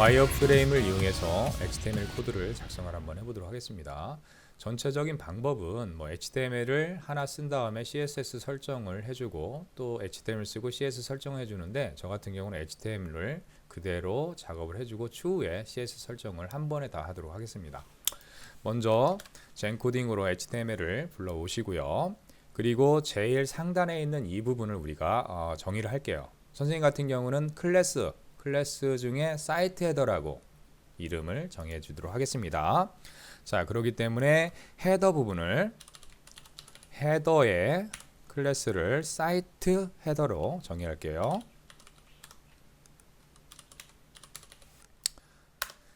와이어프레임을 이용해서 HTML 코드를 작성을 한번 해보도록 하겠습니다. 전체적인 방법은 HTML을 하나 쓴 다음에 CSS 설정을 해주고 또 HTML 쓰고 CS 설정을 해주는데, 저 같은 경우는 HTML을 그대로 작업을 해주고 추후에 CS 설정을 한 번에 다 하도록 하겠습니다. 먼저 젠코딩으로 HTML을 불러오시고요. 그리고 제일 상단에 있는 이 부분을 우리가 정의를 할게요. 선생님 같은 경우는 클래스 중에 사이트 헤더라고 이름을 정해 주도록 하겠습니다. 자, 그렇기 때문에 헤더 부분을 헤더의 클래스를 사이트 헤더로 정의할게요.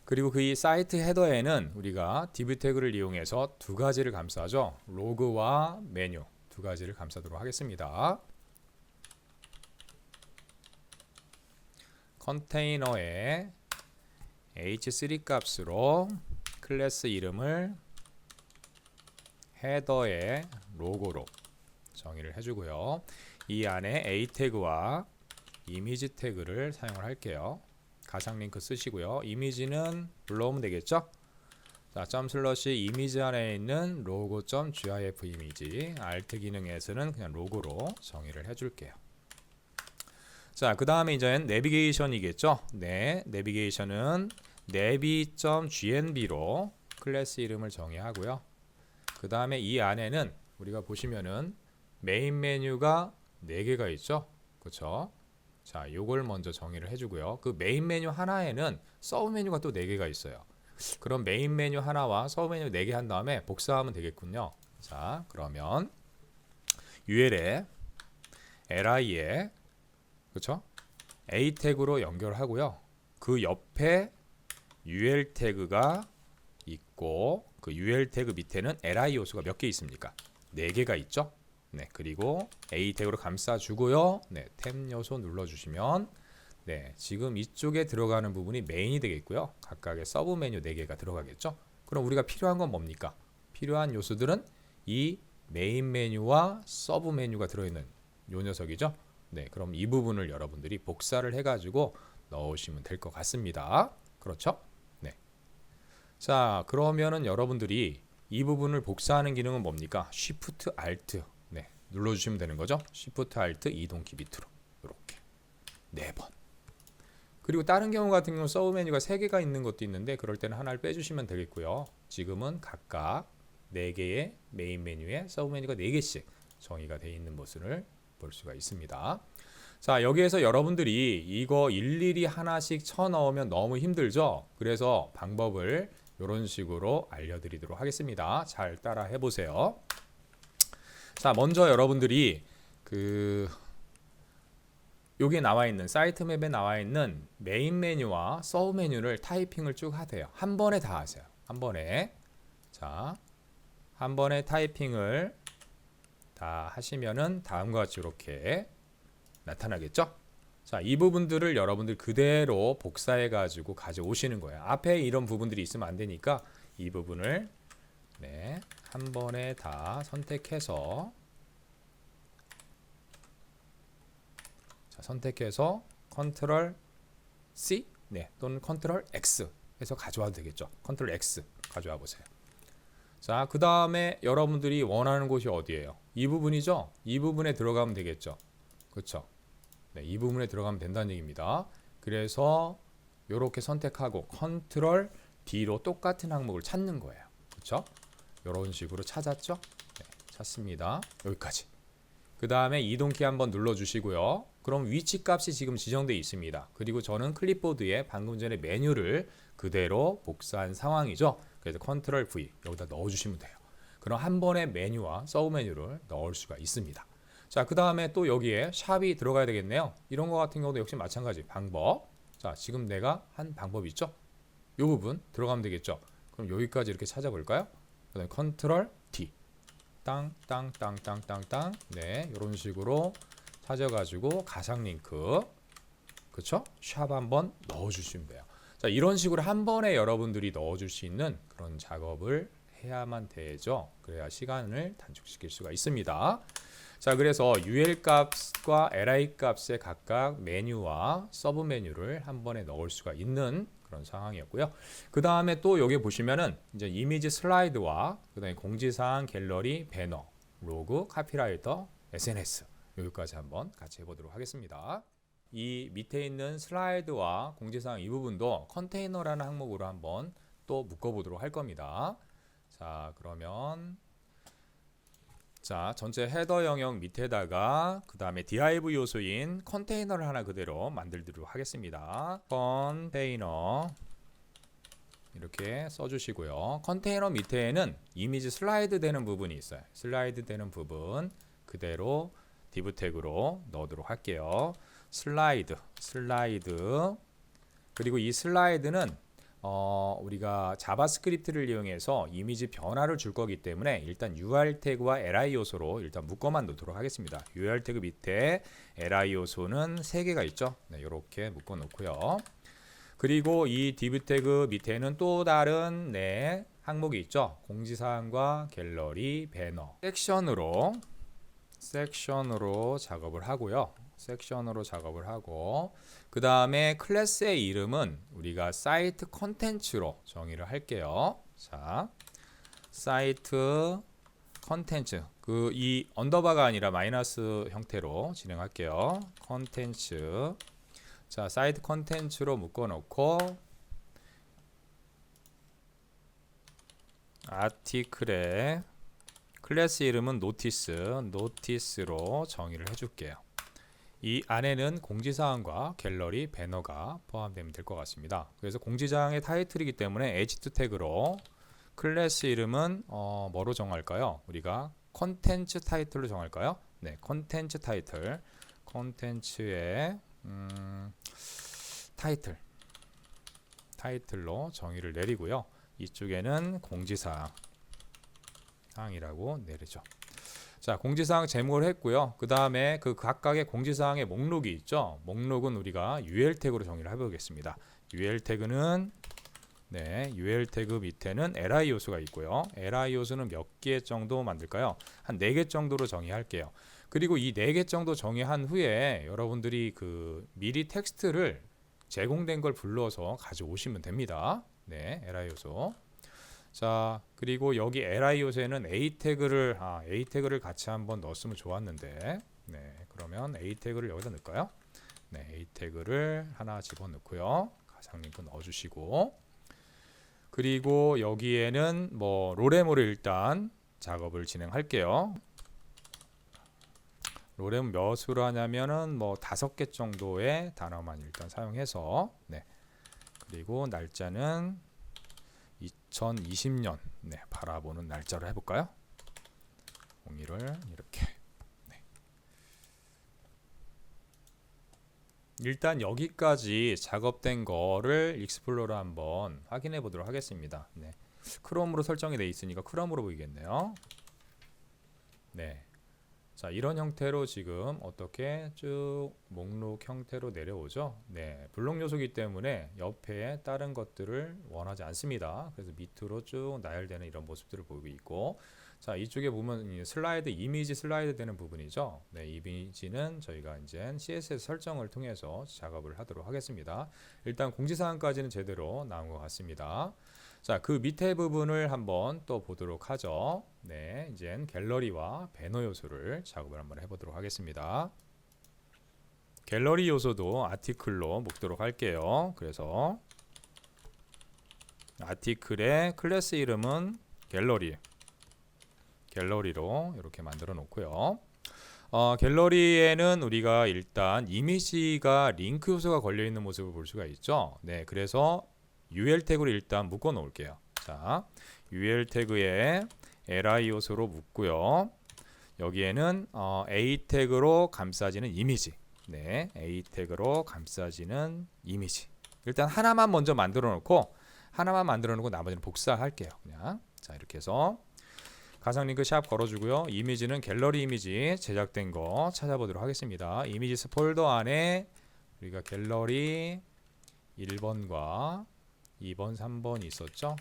그리고 그 이 사이트 헤더에는 우리가 div 태그를 이용해서 두 가지를 감싸죠. 로그와 메뉴 두 가지를 감싸도록 하겠습니다. 컨테이너의 h3 값으로 클래스 이름을 헤더의 로고로 정의를 해주고요. 이 안에 a 태그와 이미지 태그를 사용을 할게요. 가상 링크 쓰시고요. 이미지는 불러오면 되겠죠? 자, 점/ 이미지 안에 있는 logo.gif 이미지, alt 기능에서는 그냥 로고로 정의를 해줄게요. 자, 그 다음에 이제는 내비게이션이겠죠? 네, 내비게이션은 navi.gnb로 클래스 이름을 정의하고요. 그 다음에 이 안에는 우리가 보시면은 메인 메뉴가 4개가 있죠? 그쵸? 자, 요걸 먼저 정의를 해주고요. 그 메인 메뉴 하나에는 서브 메뉴가 또 4개가 있어요. 그럼 메인 메뉴 하나와 서브 메뉴 4개 한 다음에 복사하면 되겠군요. 자, 그러면 UL에 li에 그쵸? A 태그로 연결하고요. 그 옆에 UL 태그가 있고 그 UL 태그 밑에는 li 요소가 몇 개 있습니까? 4개가 있죠? 네, 그리고 A 태그로 감싸주고요. 네, 템 요소 눌러주시면 네, 지금 이쪽에 들어가는 부분이 메인이 되겠고요. 각각의 서브 메뉴 4개가 들어가겠죠? 그럼 우리가 필요한 건 뭡니까? 필요한 요소들은 이 메인 메뉴와 서브 메뉴가 들어있는 요 녀석이죠? 네, 그럼 이 부분을 여러분들이 복사를 해가지고 넣으시면 될 것 같습니다. 그렇죠? 네. 자, 그러면은 여러분들이 이 부분을 복사하는 기능은 뭡니까? Shift Alt 네, 눌러주시면 되는 거죠. Shift Alt 이동키 밑으로 이렇게 4번. 그리고 다른 경우 같은 경우 서브 메뉴가 3개가 있는 것도 있는데 그럴 때는 하나를 빼주시면 되겠고요. 지금은 각각 4개의 메인 메뉴에 서브 메뉴가 4개씩 정의가 되어 있는 모습을 볼 수가 있습니다. 자, 여기에서 여러분들이 이거 일일이 하나씩 쳐 넣으면 너무 힘들죠? 그래서 방법을 이런 식으로 알려드리도록 하겠습니다. 잘 따라 해보세요. 자, 먼저 여러분들이 여기에 나와 있는 사이트 맵에 나와 있는 메인 메뉴와 서브 메뉴를 타이핑을 쭉 하세요. 한 번에 다 하세요. 한 번에. 자, 한 번에 타이핑을 다 하시면은 다음과 같이 이렇게 나타나겠죠? 자, 이 부분들을 여러분들 그대로 복사해 가지고 가져오시는 거예요. 앞에 이런 부분들이 있으면 안 되니까 이 부분을 네, 한 번에 다 선택해서 자, 선택해서 컨트롤 C 네, 또는 컨트롤 X 해서 가져와도 되겠죠? 컨트롤 X 가져와 보세요. 자, 그 다음에 여러분들이 원하는 곳이 어디예요? 이 부분이죠? 이 부분에 들어가면 되겠죠? 그렇죠? 네, 이 부분에 들어가면 된다는 얘기입니다. 그래서 이렇게 선택하고 컨트롤 D로 똑같은 항목을 찾는 거예요. 그렇죠? 이런 식으로 찾았죠? 네, 찾습니다. 여기까지. 그 다음에 이동키 한번 눌러주시고요. 그럼 위치 값이 지금 지정되어 있습니다. 그리고 저는 클립보드에 방금 전에 메뉴를 그대로 복사한 상황이죠. 그래서 컨트롤 V 여기다 넣어주시면 돼요. 그럼 한 번에 메뉴와 서브 메뉴를 넣을 수가 있습니다. 자, 그 다음에 또 여기에 샵이 들어가야 되겠네요. 이런 거 같은 경우도 역시 마찬가지 방법. 자, 지금 내가 한 방법 있죠? 이 부분 들어가면 되겠죠? 그럼 여기까지 이렇게 찾아볼까요? 그 다음에 컨트롤 D 땅땅땅땅땅땅 네, 이런 식으로 찾아가지고 가상 링크 그쵸? 샵 한번 넣어주시면 돼요. 자, 이런 식으로 한 번에 여러분들이 넣어줄 수 있는 그런 작업을 해야만 되죠. 그래야 시간을 단축시킬 수가 있습니다. 자, 그래서 UL 값과 li 값의 각각 메뉴와 서브 메뉴를 한 번에 넣을 수가 있는 그런 상황이었고요. 그 다음에 또 여기 보시면은 이제 이미지 슬라이드와 그다음에 공지사항, 갤러리, 배너, 로그, 카피라이터, SNS 여기까지 한번 같이 해보도록 하겠습니다. 이 밑에 있는 슬라이드와 공지사항 이 부분도 컨테이너라는 항목으로 한번 또 묶어보도록 할 겁니다. 자, 그러면 자, 전체 헤더 영역 밑에다가 그 다음에 div 요소인 컨테이너를 하나 그대로 만들도록 하겠습니다. 컨테이너 이렇게 써주시고요. 컨테이너 밑에는 이미지 슬라이드 되는 부분이 있어요. 슬라이드 되는 부분 그대로 div 태그로 넣도록 할게요. 슬라이드 그리고 이 슬라이드는 우리가 자바스크립트를 이용해서 이미지 변화를 줄 거기 때문에 일단 UR 태그와 li 요소로 일단 묶어만 놓도록 하겠습니다. UR 태그 밑에 li 요소는 3개가 있죠. 네, 이렇게 묶어 놓고요. 그리고 이 div 태그 밑에는 또 다른 항목이 있죠. 공지사항과 갤러리, 배너, 섹션으로 작업을 하고요. 섹션으로 작업을 하고 그 다음에 클래스의 이름은 우리가 사이트 컨텐츠로 정의를 할게요. 자, 사이트 컨텐츠 이 언더바가 아니라 마이너스 형태로 진행할게요. 컨텐츠 자, 사이트 컨텐츠로 묶어놓고 아티클의 클래스 이름은 노티스로 정의를 해줄게요. 이 안에는 공지사항과 갤러리, 배너가 포함되면 될 것 같습니다. 그래서 공지사항의 타이틀이기 때문에 h2 태그로 클래스 이름은 뭐로 정할까요? 우리가 컨텐츠 타이틀로 정할까요? 네, 컨텐츠 타이틀. 컨텐츠의 타이틀로 정의를 내리고요. 이쪽에는 공지사항이라고 내리죠. 자, 공지사항 제목을 했고요. 그 다음에 그 각각의 공지사항의 목록이 있죠. 목록은 우리가 UL 태그로 정의를 해보겠습니다. UL 태그는 UL 태그 밑에는 li 요소가 있고요. li 요소는 몇 개 정도 만들까요? 한 4개 정도로 정의할게요. 그리고 이 4개 정도 정의한 후에 여러분들이 미리 텍스트를 제공된 걸 불러서 가져오시면 됩니다. 네, li 요소. 자, 그리고 여기 li 요소에는 a 태그를 같이 한번 넣었으면 좋았는데, 네, 그러면 a 태그를 여기다 넣을까요? 네, a 태그를 하나 집어넣고요. 가상 링크 넣어주시고, 그리고 여기에는 로레모를 일단 작업을 진행할게요. 로렘 몇으로 하냐면은 5개 정도의 단어만 일단 사용해서 그리고 날짜는 2020년 바라보는 날짜로 해볼까요? 01을 이렇게 일단 여기까지 작업된 거를 익스플로러 한번 확인해 보도록 하겠습니다. 크롬으로 설정이 되어 있으니까 크롬으로 보이겠네요. 자, 이런 형태로 지금 어떻게 쭉 목록 형태로 내려오죠. 블록 요소이기 때문에 옆에 다른 것들을 원하지 않습니다. 그래서 밑으로 쭉 나열되는 이런 모습들을 보이고 있고, 자, 이쪽에 보면 슬라이드 이미지 슬라이드 되는 부분이죠. 이미지는 저희가 이제 CSS 설정을 통해서 작업을 하도록 하겠습니다. 일단 공지사항까지는 제대로 나온 것 같습니다. 자, 그 밑에 부분을 한번 또 보도록 하죠. 이제 갤러리와 배너 요소를 작업을 한번 해보도록 하겠습니다. 갤러리 요소도 아티클로 묶도록 할게요. 그래서 아티클의 클래스 이름은 갤러리로 이렇게 만들어 놓고요. 갤러리에는 우리가 일단 이미지가 링크 요소가 걸려 있는 모습을 볼 수가 있죠. 그래서 UL 태그를 일단 묶어 놓을게요. 자, UL 태그에 li 요소로 묶고요. 여기에는 a 태그로 감싸지는 이미지. a 태그로 감싸지는 이미지. 일단 하나만 먼저 만들어 놓고 나머지는 복사할게요. 그냥. 자, 이렇게 해서 가상 링크 샵 걸어주고요. 이미지는 갤러리 이미지 제작된 거 찾아보도록 하겠습니다. 이미지스 폴더 안에 우리가 갤러리 1번과 2번, 3번이 있었죠.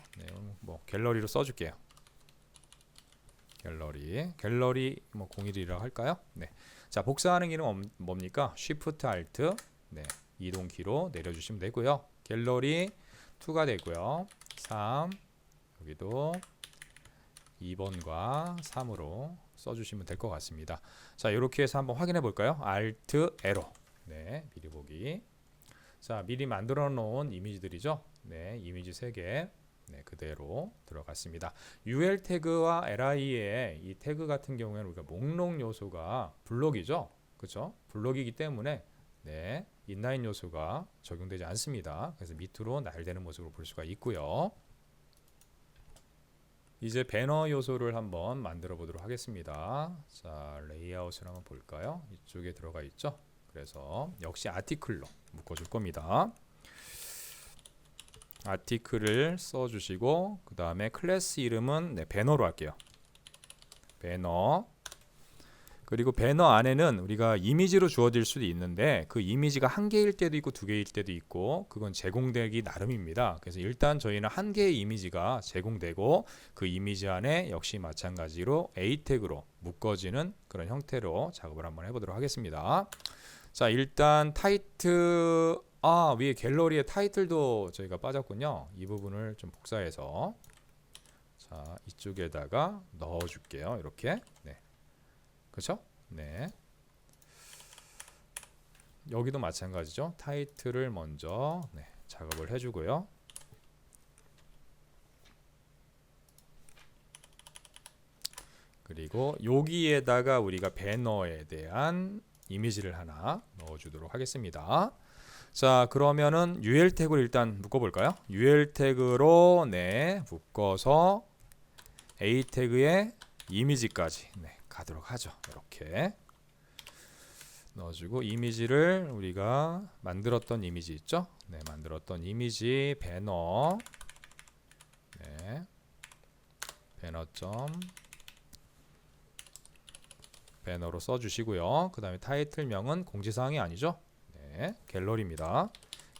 갤러리로 써줄게요. 갤러리 01이라고 할까요? 자, 복사하는 기능 뭡니까? Shift Alt 이동 키로 내려주시면 되고요. 갤러리 2가 되고요. 3 여기도 2번과 3으로 써주시면 될 것 같습니다. 자, 이렇게 해서 한번 확인해 볼까요? Alt 에러. 네, 미리 보기. 자, 미리 만들어 놓은 이미지들이죠. 네, 이미지 3개. 네, 그대로 들어갔습니다. UL 태그와 LI의 이 태그 같은 경우에는 우리가 목록 요소가 블록이죠. 그렇죠? 블록이기 때문에 네, 인라인 요소가 적용되지 않습니다. 그래서 밑으로 날되는 모습으로 볼 수가 있고요. 이제 배너 요소를 한번 만들어 보도록 하겠습니다. 자, 레이아웃을 한번 볼까요? 이쪽에 들어가 있죠. 그래서 역시 아티클로 묶어줄 겁니다. 아티클을 써주시고 그 다음에 클래스 이름은 네, 배너로 할게요. 배너. 그리고 배너 안에는 우리가 이미지로 주어질 수도 있는데 그 이미지가 한 개일 때도 있고 두 개일 때도 있고 그건 제공되기 나름입니다. 그래서 일단 저희는 한 개의 이미지가 제공되고 그 이미지 안에 역시 마찬가지로 A 태그로 묶어지는 그런 형태로 작업을 한번 해보도록 하겠습니다. 자, 일단 타이틀 위에 갤러리에 타이틀도 저희가 빠졌군요. 이 부분을 좀 복사해서 자, 이쪽에다가 넣어줄게요. 이렇게 네. 그렇죠? 네. 여기도 마찬가지죠. 타이틀을 먼저 네, 작업을 해주고요. 그리고 여기에다가 우리가 배너에 대한 이미지를 하나 넣어주도록 하겠습니다. 자, 그러면은 UL 태그를 일단 묶어볼까요? UL 태그로 네, 묶어서 A 태그에 이미지까지 네, 가도록 하죠. 이렇게 넣어주고 이미지를 우리가 만들었던 이미지 있죠? 네, 만들었던 이미지 배너 네, 배너로 써주시고요. 그 다음에 타이틀명은 공지사항이 아니죠? 네, 갤러리입니다.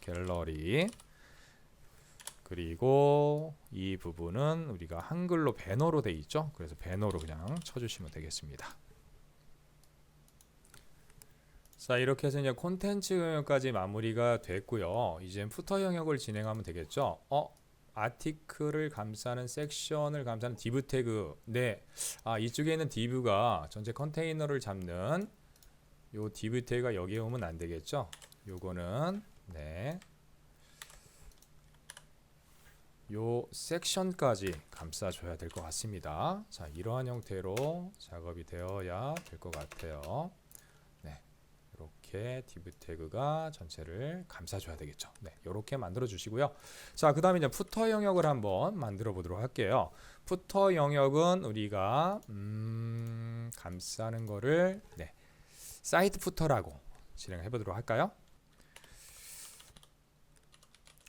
갤러리. 그리고 이 부분은 우리가 한글로 배너로 돼 있죠. 그래서 배너로 그냥 쳐주시면 되겠습니다. 자, 이렇게 해서 이제 콘텐츠 영역까지 마무리가 됐고요. 이제 푸터 영역을 진행하면 되겠죠. 아티클을 감싸는 섹션을 감싸는 div 태그. 네, 이쪽에 있는 div가 전체 컨테이너를 잡는 요 div 태그가 여기에 오면 안 되겠죠. 요거는 네. 요 섹션까지 감싸줘야 될 것 같습니다. 자, 이러한 형태로 작업이 되어야 될 것 같아요. 네, 이렇게 div 태그가 전체를 감싸줘야 되겠죠. 네, 이렇게 만들어 주시고요. 자, 그 다음에 이제 푸터 영역을 한번 만들어 보도록 할게요. 푸터 영역은 우리가 감싸는 거를 네, 사이트 푸터라고 진행해 보도록 할까요?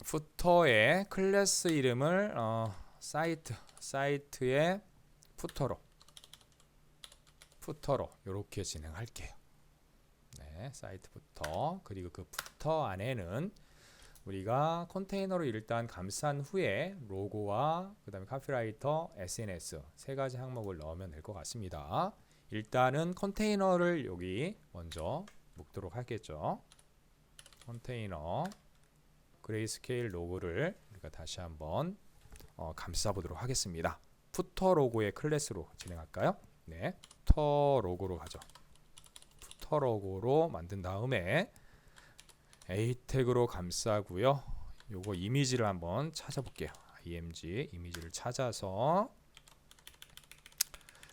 푸터의 클래스 이름을 사이트의 푸터로 이렇게 진행할게요. 네, 사이트 푸터. 그리고 그 푸터 안에는 우리가 컨테이너를 일단 감싼 후에 로고와 그 다음에 카피라이터, SNS 세 가지 항목을 넣으면 될 것 같습니다. 일단은 컨테이너를 여기 먼저 묶도록 하겠죠. 컨테이너 그레이스케일 로고를 우리가 다시 한번 감싸 보도록 하겠습니다. 푸터 로고의 클래스로 진행할까요? 네, 푸터 로고로 가죠. 푸터 로고로 만든 다음에 A 태그로 감싸고요. 요거 이미지를 한번 찾아볼게요. img 이미지를 찾아서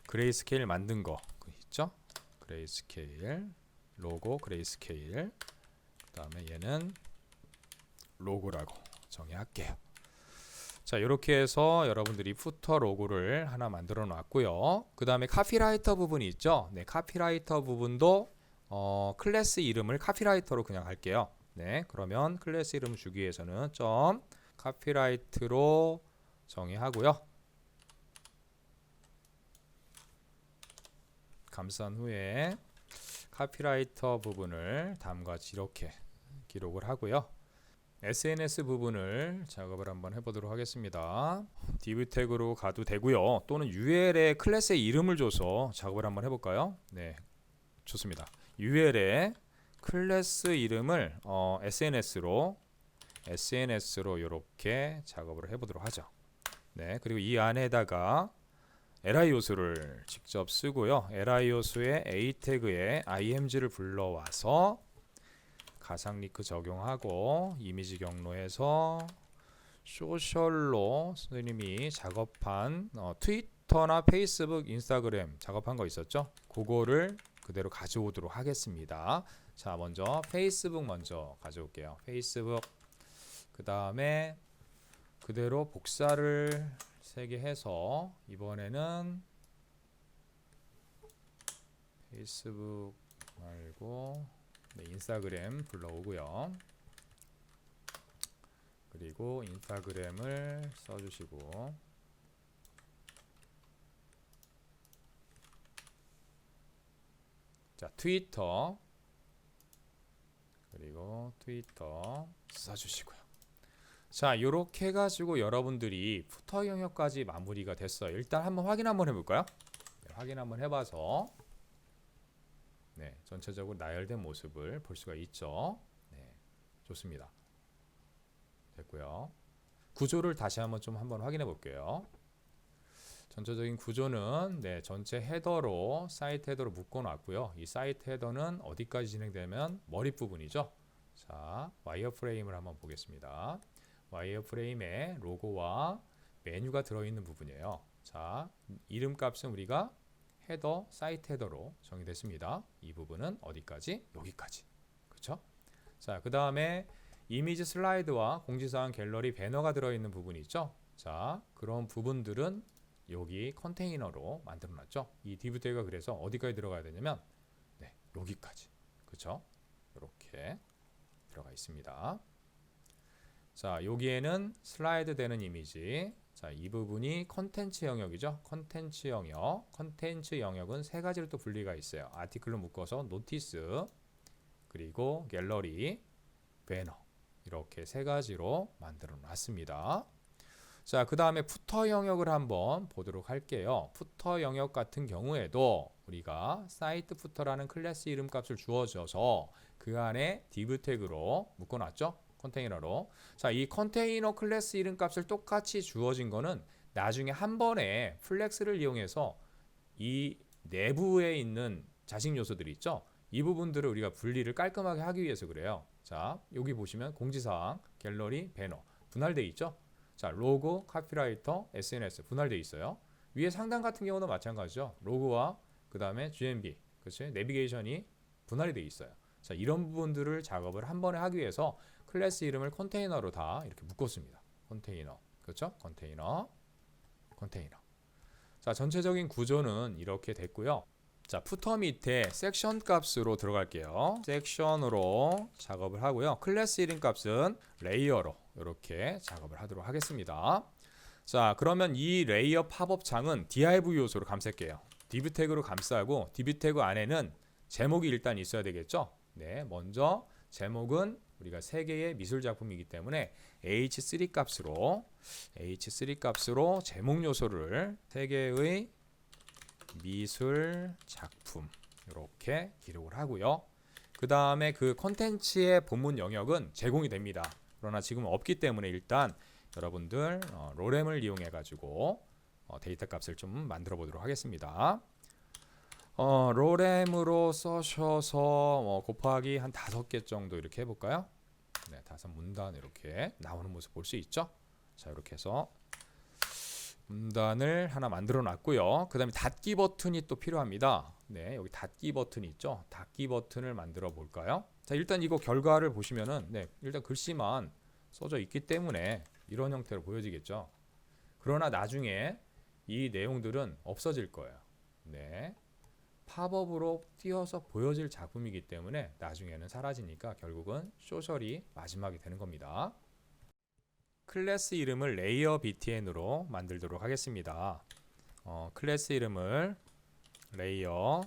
그레이스케일 만든 거 있죠? 그레이스케일 로고 그레이스케일 그다음에 얘는 로고라고 정의할게요. 자, 이렇게 해서 여러분들이 푸터 로고를 하나 만들어 놨고요. 그 다음에 카피라이터 부분이 있죠. 네, 카피라이터 부분도 클래스 이름을 카피라이터로 그냥 할게요. 네, 그러면 클래스 이름 주기 위해서는 점 카피라이트로 정의하고요. 감싼 후에 카피라이터 부분을 다음과 같이 이렇게 기록을 하고요. SNS 부분을 작업을 한번 해보도록 하겠습니다. div 태그로 가도 되고요. 또는 UL에 클래스의 이름을 줘서 작업을 한번 해볼까요? 네, 좋습니다. UL에 클래스 이름을 SNS로 SNS로 이렇게 작업을 해보도록 하죠. 네, 그리고 이 안에다가 li 요소를 직접 쓰고요. li 요소의 a 태그에 img를 불러와서 가상 링크 적용하고 이미지 경로에서 소셜로 선생님이 작업한 트위터나 페이스북, 인스타그램 작업한 거 있었죠? 그거를 그대로 가져오도록 하겠습니다. 자, 먼저 페이스북 먼저 가져올게요. 페이스북. 그 다음에 그대로 복사를 3개 해서 이번에는 페이스북 말고 인스타그램 불러오고요. 그리고 인스타그램을 써주시고, 자, 트위터, 그리고 트위터 써주시고요. 자, 요렇게 해가지고 여러분들이 푸터 영역까지 마무리가 됐어요. 일단 한번 확인 한번 해볼까요? 네, 확인 한번 해봐서 네, 전체적으로 나열된 모습을 볼 수가 있죠. 네, 좋습니다. 됐고요. 구조를 다시 한번 확인해 볼게요. 전체적인 구조는 네, 전체 헤더로 사이트 헤더로 묶어 놨고요. 이 사이트 헤더는 어디까지 진행되면 머리 부분이죠. 자, 와이어프레임을 한번 보겠습니다. 와이어프레임에 로고와 메뉴가 들어있는 부분이에요. 자, 이름값은 우리가 헤더, 사이트 헤더로 정의됐습니다. 이 부분은 어디까지? 여기까지. 그렇죠? 자, 그 다음에 이미지 슬라이드와 공지사항 갤러리 배너가 들어있는 부분이 있죠. 자, 그런 부분들은 여기 컨테이너로 만들어 놨죠. 이 div 태그가 그래서 어디까지 들어가야 되냐면 네, 여기까지. 그렇죠? 이렇게 들어가 있습니다. 자, 여기에는 슬라이드 되는 이미지. 자, 이 부분이 컨텐츠 영역이죠. 컨텐츠 영역. 컨텐츠 영역은 3가지로 또 분리가 있어요. 아티클로 묶어서 노티스, 그리고 갤러리, 배너. 이렇게 3가지로 만들어 놨습니다. 자, 그 다음에 푸터 영역을 한번 보도록 할게요. 푸터 영역 같은 경우에도 우리가 사이트 푸터라는 클래스 이름값을 주어줘서 그 안에 div 태그로 묶어놨죠. 컨테이너로. 자, 이 컨테이너 클래스 이름값을 똑같이 주어진 거는 나중에 한 번에 플렉스를 이용해서 이 내부에 있는 자식 요소들이 있죠. 이 부분들을 우리가 분리를 깔끔하게 하기 위해서 그래요. 자, 여기 보시면 공지사항, 갤러리, 배너 분할되어 있죠. 자, 로고, 카피라이터, SNS 분할되어 있어요. 위에 상단 같은 경우도 마찬가지죠. 로고와 그 다음에 GMB, 그렇지? 내비게이션이 분할이 되어 있어요. 자, 이런 부분들을 작업을 한 번에 하기 위해서 클래스 이름을 컨테이너로 다 이렇게 묶었습니다. 컨테이너, 그렇죠? 컨테이너. 자, 전체적인 구조는 이렇게 됐고요. 자, 푸터 밑에 섹션 값으로 들어갈게요. 섹션으로 작업을 하고요. 클래스 이름 값은 레이어로 이렇게 작업을 하도록 하겠습니다. 자, 그러면 이 레이어 팝업 창은 div 요소로 감쌀게요. div 태그로 감싸고 div 태그 안에는 제목이 일단 있어야 되겠죠. 네, 먼저 제목은 우리가 3개의 미술 작품이기 때문에 h3 값으로 제목 요소를 3개의 미술 작품 이렇게 기록을 하고요. 그 다음에 그 컨텐츠의 본문 영역은 제공이 됩니다. 그러나 지금 없기 때문에 일단 여러분들 로렘을 이용해 가지고 데이터 값을 좀 만들어 보도록 하겠습니다. 로렘으로 써셔서 곱하기 한 5개 정도 이렇게 해볼까요? 네, 5문단 이렇게 나오는 모습 볼 수 있죠? 자, 이렇게 해서 문단을 하나 만들어 놨고요. 그 다음에 닫기 버튼이 또 필요합니다. 네, 여기 닫기 버튼이 있죠. 닫기 버튼을 만들어 볼까요? 자, 일단 이거 결과를 보시면은 네, 일단 글씨만 써져 있기 때문에 이런 형태로 보여지겠죠. 그러나 나중에 이 내용들은 없어질 거예요. 네, 팝업으로 띄어서 보여질 작품이기 때문에 나중에는 사라지니까 결국은 소셜이 마지막이 되는 겁니다. 클래스 이름을 레이어 btn으로 만들도록 하겠습니다. 클래스 이름을 레이어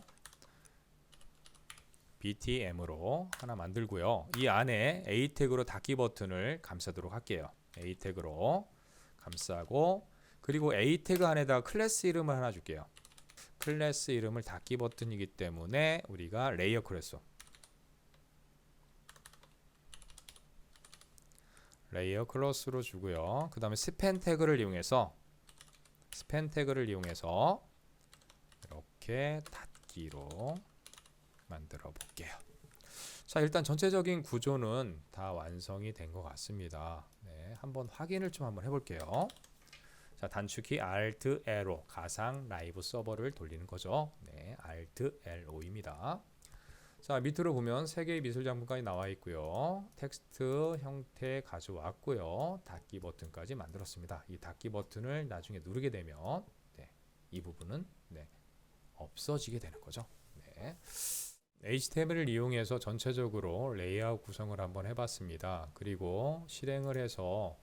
btm으로 하나 만들고요. 이 안에 a 태그로 닫기 버튼을 감싸도록 할게요. a 태그로 감싸고, 그리고 a 태그 안에다가 클래스 이름을 하나 줄게요. 클래스 이름을 닫기 버튼이기 때문에 우리가 레이어 클로스로 주고요. 그 다음에 스팬 태그를 이용해서 이렇게 닫기로 만들어 볼게요. 자, 일단 전체적인 구조는 다 완성이 된 것 같습니다. 네, 한번 확인을 좀 한번 해볼게요. 자, 단축키 Alt L로 가상 라이브 서버를 돌리는 거죠. 네, Alt Lo입니다. 자, 밑으로 보면 3개의 미술 장면까지 나와 있고요. 텍스트 형태 가져왔고요. 닫기 버튼까지 만들었습니다. 이 닫기 버튼을 나중에 누르게 되면 네, 이 부분은 네, 없어지게 되는 거죠. 네. HTML을 이용해서 전체적으로 레이아웃 구성을 한번 해봤습니다. 그리고 실행을 해서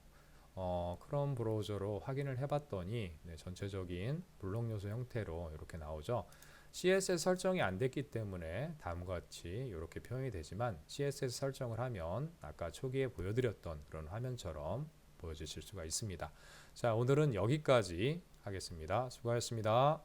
크롬 브라우저로 확인을 해봤더니 네, 전체적인 블록 요소 형태로 이렇게 나오죠. CSS 설정이 안 됐기 때문에 다음과 같이 이렇게 표현이 되지만 CSS 설정을 하면 아까 초기에 보여드렸던 그런 화면처럼 보여주실 수가 있습니다. 자, 오늘은 여기까지 하겠습니다. 수고하셨습니다.